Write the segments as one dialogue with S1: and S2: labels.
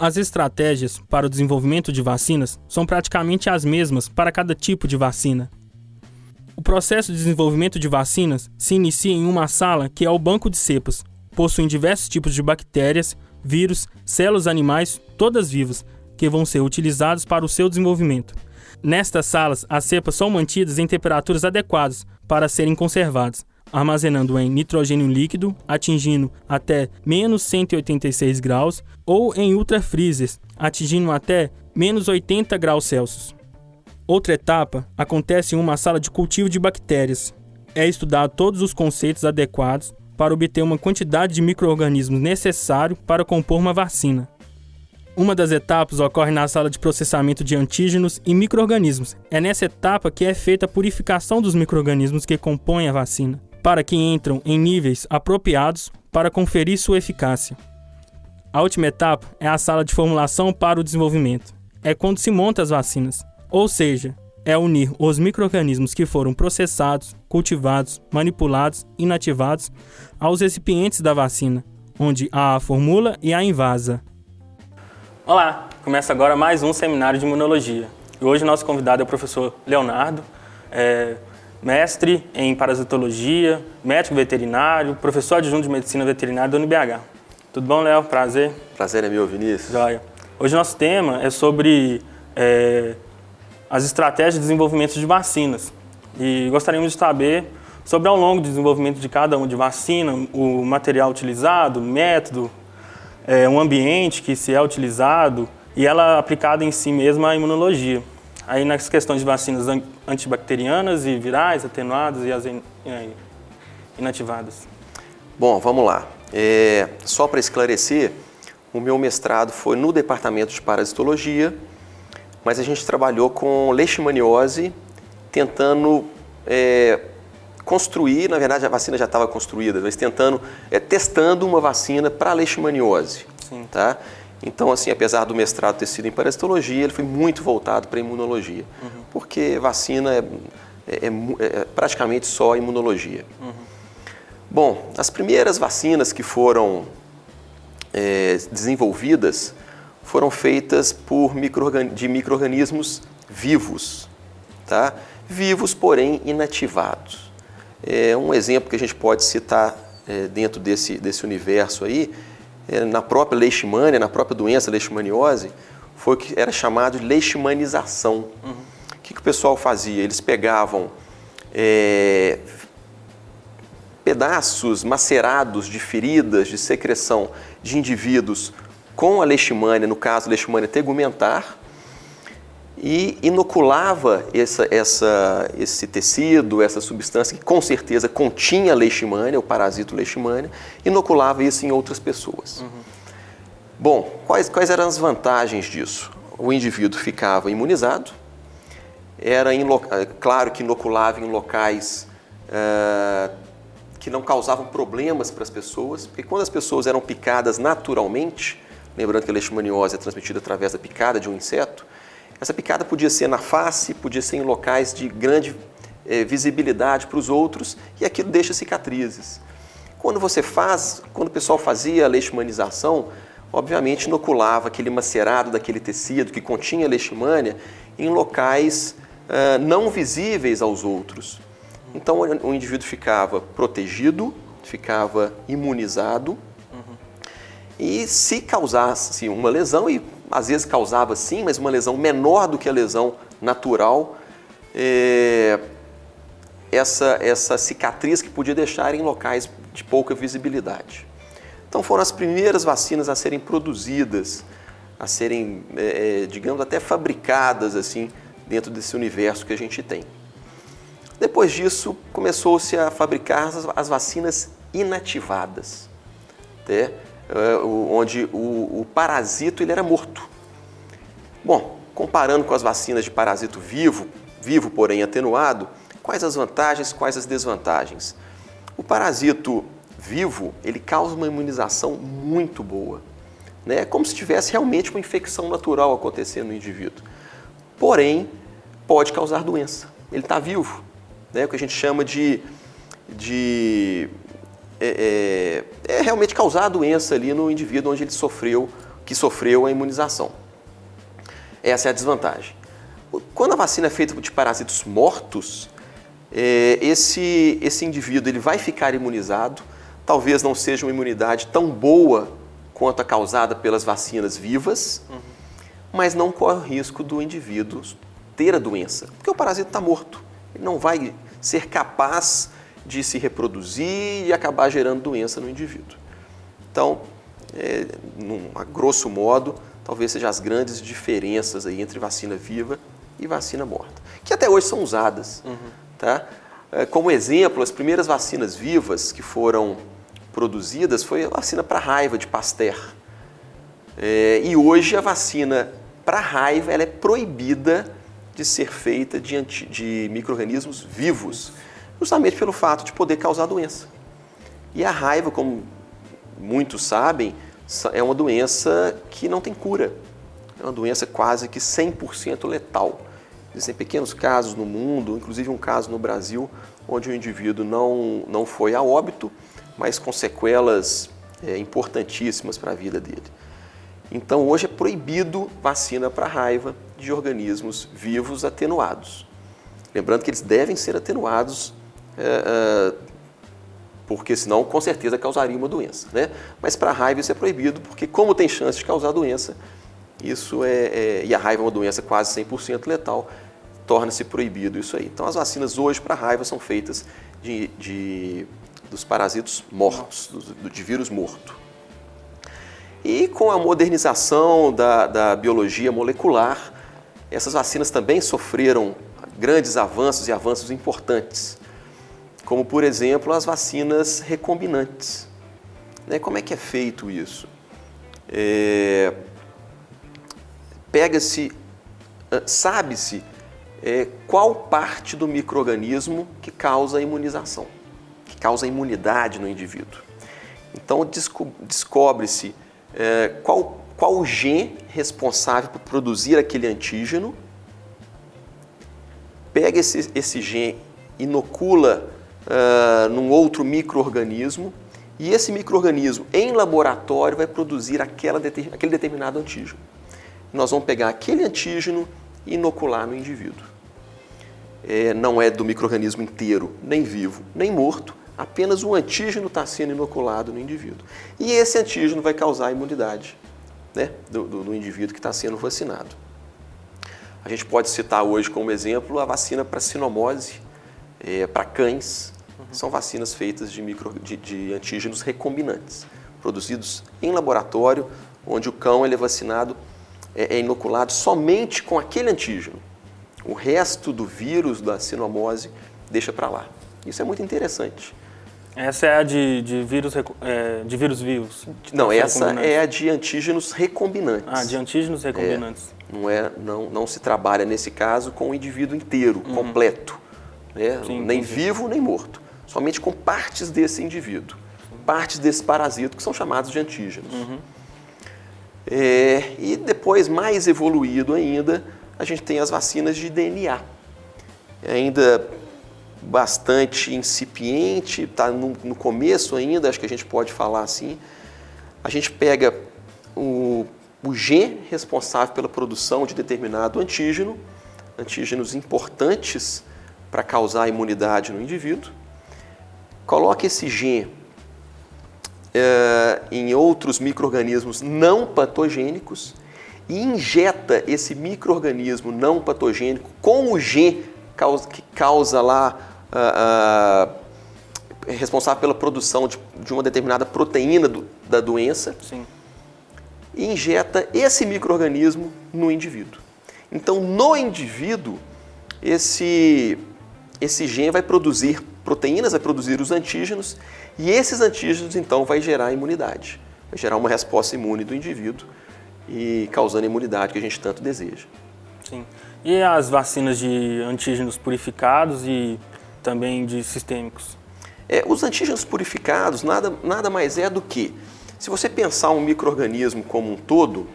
S1: As estratégias para o desenvolvimento de vacinas são praticamente as mesmas para cada tipo de vacina. O processo de desenvolvimento de vacinas se inicia em uma sala que é o banco de cepas, possuem diversos tipos de bactérias, vírus, células animais, todas vivas, que vão ser utilizados para o seu desenvolvimento. Nestas salas, as cepas são mantidas em temperaturas adequadas para serem conservadas, armazenando em nitrogênio líquido, atingindo até menos 186 graus, ou em ultrafreezers, atingindo até menos 80 graus Celsius. Outra etapa acontece em uma sala de cultivo de bactérias. É estudar todos os conceitos adequados para obter uma quantidade de micro-organismos necessário para compor uma vacina. Uma das etapas ocorre na sala de processamento de antígenos e micro-organismos. É nessa etapa que é feita a purificação dos micro-organismos que compõem a vacina, para que entram em níveis apropriados para conferir sua eficácia. A última etapa é a sala de formulação para o desenvolvimento. É quando se monta as vacinas, ou seja, é unir os micro-organismos que foram processados, cultivados, manipulados e inativados aos recipientes da vacina, onde há a formula e a invasa. Olá, começa agora mais um seminário de imunologia. E hoje nosso convidado é o professor Leonardo, mestre em parasitologia, médico veterinário, professor adjunto de medicina veterinária da UniBH. Tudo bom, Léo? Prazer.
S2: Prazer é meu, Vinícius.
S1: Joia. Hoje nosso tema é sobre as estratégias de desenvolvimento de vacinas. E gostaríamos de saber sobre ao longo do desenvolvimento de cada uma de vacina, o material utilizado, o método, um ambiente que se é utilizado e ela aplicada em si mesma à imunologia. Aí nas questões de vacinas antibacterianas e virais, atenuadas e as inativadas.
S2: Bom, vamos lá. Só para esclarecer, o meu mestrado foi no departamento de parasitologia, mas a gente trabalhou com leishmaniose, tentando construir, na verdade a vacina já estava construída, mas testando uma vacina para leishmaniose.
S1: Sim.
S2: Tá? Então, assim, apesar do mestrado ter sido em parasitologia, ele foi muito voltado para a imunologia, porque vacina é praticamente só imunologia. Bom, as primeiras vacinas que foram desenvolvidas foram feitas de micro-organismos vivos, tá? Vivos, porém inativados. Um exemplo que a gente pode citar dentro desse universo aí, na própria leishmania, na própria doença leishmaniose, foi o que era chamado de leishmanização. O que o pessoal fazia? Eles pegavam pedaços macerados de feridas, de secreção de indivíduos com a leishmania, no caso leishmania tegumentar, e inoculava esse tecido, essa substância que com certeza continha leishmania, o parasito leishmania, inoculava isso em outras pessoas. Bom, quais eram as vantagens disso? O indivíduo ficava imunizado, claro que inoculava em locais que não causavam problemas para as pessoas, porque quando as pessoas eram picadas naturalmente, lembrando que a leishmaniose é transmitida através da picada de um inseto, essa picada podia ser na face, podia ser em locais de grande visibilidade para os outros, e aquilo deixa cicatrizes. Quando o pessoal fazia a leishmanização, obviamente inoculava aquele macerado daquele tecido que continha leishmania em locais não visíveis aos outros. Então o indivíduo ficava protegido, ficava imunizado, e se causasse uma lesão, e às vezes causava sim, mas uma lesão menor do que a lesão natural, essa cicatriz que podia deixar em locais de pouca visibilidade. Então foram as primeiras vacinas a serem produzidas, a serem, digamos, até fabricadas assim, dentro desse universo que a gente tem. Depois disso, começou-se a fabricar as vacinas inativadas, onde o parasito ele era morto. Bom, comparando com as vacinas de parasito vivo, porém atenuado, quais as vantagens, quais as desvantagens? O parasito vivo, ele causa uma imunização muito boa, né? É como se tivesse realmente uma infecção natural acontecendo no indivíduo. Porém, pode causar doença. Ele está vivo, né? O que a gente chama de realmente causar a doença ali no indivíduo onde ele sofreu, que sofreu a imunização. Essa é a desvantagem. Quando a vacina é feita de parasitos mortos, esse indivíduo ele vai ficar imunizado, talvez não seja uma imunidade tão boa quanto a causada pelas vacinas vivas, mas não corre o risco do indivíduo ter a doença, porque o parasito está morto. Ele não vai ser capaz de se reproduzir e acabar gerando doença no indivíduo. Então, a grosso modo, talvez sejam as grandes diferenças aí entre vacina viva e vacina morta, que até hoje são usadas. Tá? Como exemplo, as primeiras vacinas vivas que foram produzidas foi a vacina para raiva de Pasteur. E hoje a vacina para raiva ela é proibida de ser feita de micro-organismos vivos, justamente pelo fato de poder causar doença. E a raiva, como muitos sabem, é uma doença que não tem cura. É uma doença quase que 100% letal. Existem pequenos casos no mundo, inclusive um caso no Brasil, onde o indivíduo não foi a óbito, mas com sequelas importantíssimas para a vida dele. Então, hoje é proibido vacina para raiva de organismos vivos atenuados. Lembrando que eles devem ser atenuados, porque senão, com certeza, causaria uma doença. Né? Mas para raiva isso é proibido, porque como tem chance de causar doença, e a raiva é uma doença quase 100% letal, torna-se proibido isso aí. Então, as vacinas hoje para raiva são feitas dos parasitos mortos, de vírus morto. E com a modernização da biologia molecular, essas vacinas também sofreram grandes avanços e avanços importantes, como, por exemplo, as vacinas recombinantes. Como é que é feito isso? Sabe-se qual parte do micro-organismo que causa a imunização, que causa a imunidade no indivíduo. Então, descobre-se qual o gene responsável por produzir aquele antígeno, pega esse gene, inocula num outro micro-organismo, e esse micro-organismo, em laboratório, vai produzir aquele determinado antígeno. Nós vamos pegar aquele antígeno e inocular no indivíduo. Não é do micro-organismo inteiro, nem vivo, nem morto, apenas o antígeno está sendo inoculado no indivíduo. E esse antígeno vai causar a imunidade, né, do indivíduo que está sendo vacinado. A gente pode citar hoje como exemplo a vacina para sinomose, para cães. São vacinas feitas de antígenos recombinantes, produzidos em laboratório, onde o cão ele é vacinado, é inoculado somente com aquele antígeno. O resto do vírus da sinomose deixa para lá. Isso é muito interessante.
S1: Essa é a de vírus vivos?
S2: Não, essa é a de antígenos recombinantes.
S1: Ah, de antígenos recombinantes.
S2: Não se trabalha, nesse caso, com o indivíduo inteiro, completo. Né?
S1: Sim,
S2: nem vivo, nem morto. Somente com partes desse indivíduo. Partes desse parasito, que são chamados de antígenos. E depois, mais evoluído ainda, a gente tem as vacinas de DNA. Ainda bastante incipiente, está no começo ainda, acho que a gente pode falar assim. A gente pega o gene responsável pela produção de determinado antígeno, antígenos importantes para causar a imunidade no indivíduo, coloca esse gene em outros micro-organismos não patogênicos e injeta esse micro-organismo não patogênico com o gene que causa lá, responsável pela produção de uma determinada proteína da doença.
S1: Sim.
S2: E injeta esse micro-organismo no indivíduo. Então, no indivíduo, esse gene vai produzir proteínas, vai produzir os antígenos, e esses antígenos, então, vai gerar imunidade. Vai gerar uma resposta imune do indivíduo e causando a imunidade que a gente tanto deseja.
S1: Sim. E as vacinas de antígenos purificados e também de sistêmicos?
S2: Os antígenos purificados nada mais é do que, se você pensar um micro-organismo como um todo,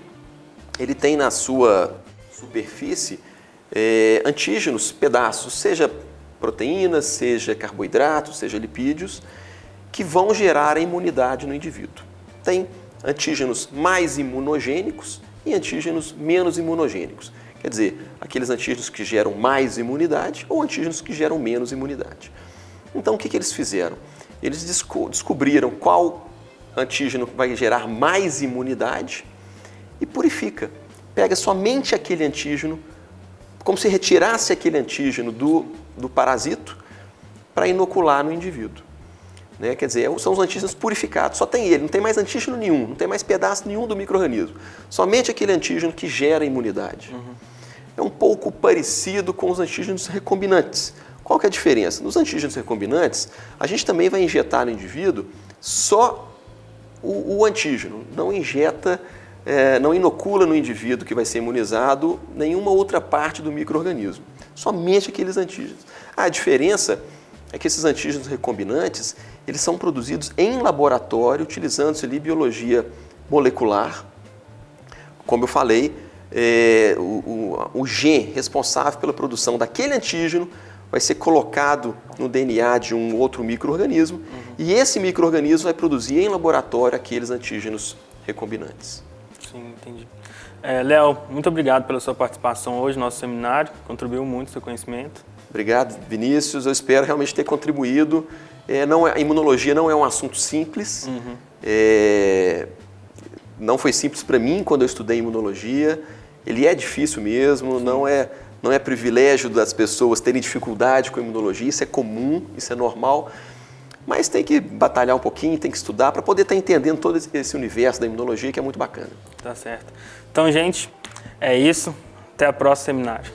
S2: ele tem na sua superfície antígenos, pedaços, seja proteínas, seja carboidratos, seja lipídios, que vão gerar a imunidade no indivíduo. Tem antígenos mais imunogênicos e antígenos menos imunogênicos. Quer dizer, aqueles antígenos que geram mais imunidade ou antígenos que geram menos imunidade. Então, o que eles fizeram? Eles descobriram qual antígeno vai gerar mais imunidade e purifica. Pega somente aquele antígeno, como se retirasse aquele antígeno do parasito para inocular no indivíduo. Né? Quer dizer, são os antígenos purificados, só tem ele, não tem mais antígeno nenhum, não tem mais pedaço nenhum do micro-organismo. Somente aquele antígeno que gera imunidade. É um pouco parecido com os antígenos recombinantes. Qual que é a diferença? Nos antígenos recombinantes, a gente também vai injetar no indivíduo só o antígeno, não injeta, não inocula no indivíduo que vai ser imunizado nenhuma outra parte do micro-organismo, somente aqueles antígenos. A diferença é que esses antígenos recombinantes, eles são produzidos em laboratório, utilizando-se ali biologia molecular. Como eu falei, o gene responsável pela produção daquele antígeno vai ser colocado no DNA de um outro micro-organismo e esse micro-organismo vai produzir em laboratório aqueles antígenos recombinantes.
S1: Sim, entendi. Léo, muito obrigado pela sua participação hoje no nosso seminário, contribuiu muito seu conhecimento.
S2: Obrigado, Vinícius. Eu espero realmente ter contribuído. A imunologia não é um assunto simples. Não foi simples para mim quando eu estudei imunologia. Ele é difícil mesmo, não é privilégio das pessoas terem dificuldade com a imunologia, isso é comum, isso é normal. Mas tem que batalhar um pouquinho, tem que estudar para poder estar entendendo todo esse universo da imunologia que é muito bacana.
S1: Tá certo. Então, gente, é isso. Até o próximo seminário.